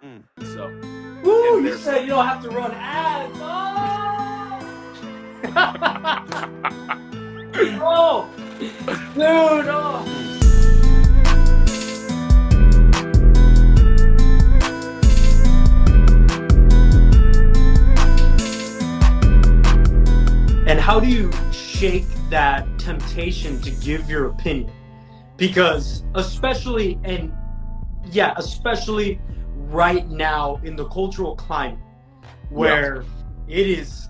So, Woo! You said you don't have to run ads. Oh, dude. Oh. And how do you shake that temptation to give your opinion? Because especially right now in the cultural climate where it is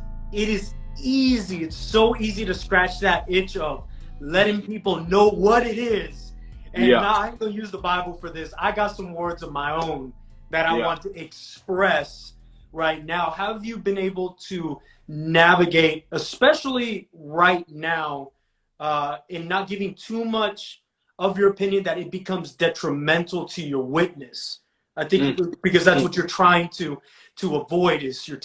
easy, it's so easy to scratch that itch of letting people know what it is. And now I'm going to use the Bible for this. I got some words of my own that I want to express right now. How have you been able to navigate, especially right now, in not giving too much of your opinion that it becomes detrimental to your witness? I think because that's what you're trying to avoid is you're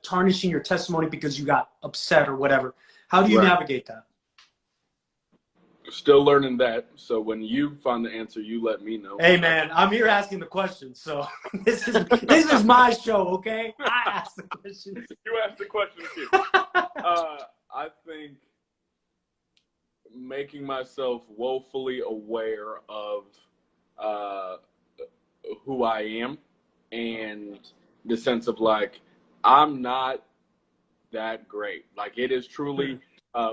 tarnishing your testimony because you got upset or whatever. How do you navigate that? Still learning that. So when you find the answer, you let me know. Hey man, I'm here asking the questions. So this is my show, okay? I ask the questions. You ask the questions too. I think making myself woefully aware of who I am and the sense of like, I'm not that great. Like it is truly,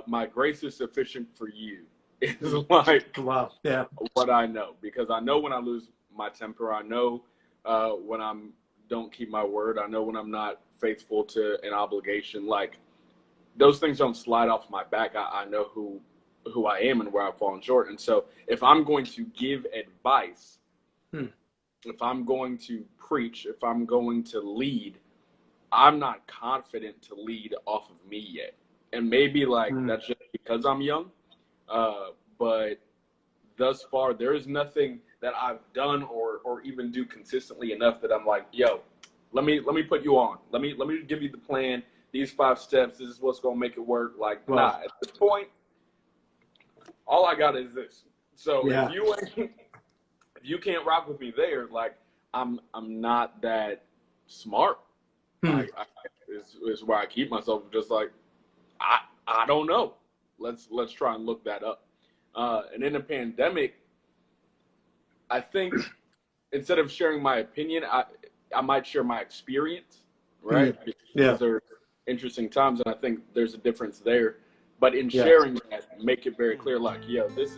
my grace is sufficient for you. It's like, wow, yeah, what I know, because I know when I lose my temper. I know when I'm don't keep my word. I know when I'm not faithful to an obligation. Like those things don't slide off my back. I know who I am and where I've fallen short. And so if I'm going to give advice, if I'm going to preach, if I'm going to lead, I'm not confident to lead off of me yet. And maybe like that's just because I'm young. But thus far, there is nothing that I've done or even do consistently enough that I'm like, yo, let me put you on. Let me give you the plan. These 5 steps. This is what's gonna make it work. Like, nah. At this point, all I got is this. So if you can't rock with me there, like I'm not that smart. Is where I keep myself just like I don't know. Let's try and look that up. And in the pandemic, I think instead of sharing my opinion, I might share my experience, right? Because there are interesting times, and I think there's a difference there. But in sharing that, make it very clear, like, yo, this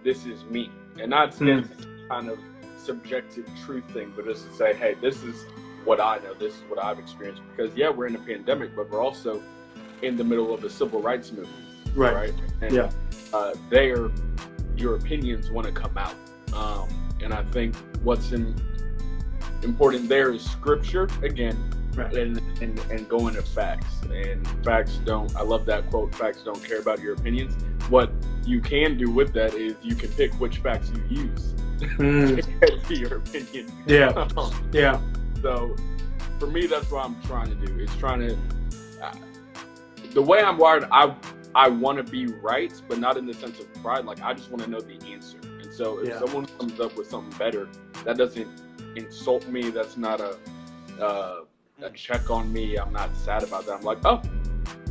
is me, and not this kind of subjective truth thing, but just to say, hey, this is what I know, this is what I've experienced. Because we're in a pandemic, but we're also in the middle of a civil rights movement. Right. And there, your opinions want to come out. And I think what's important there is scripture again, and going to facts. And facts don't, I love that quote, facts don't care about your opinions. What you can do with that is you can pick which facts you use to get to your opinion. So for me, that's what I'm trying to do. It's trying to, the way I'm wired, I want to be right, but not in the sense of pride. Like, I just want to know the answer. And so if someone comes up with something better, that doesn't insult me. That's not a check on me. I'm not sad about that. I'm like, oh,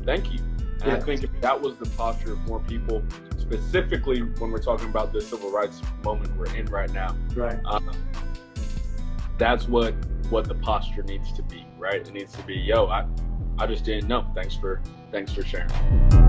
thank you. And I think if that was the posture of more people, specifically when we're talking about the civil rights moment we're in right now, that's what the posture needs to be, right? It needs to be, yo, I just didn't know. Thanks for sharing.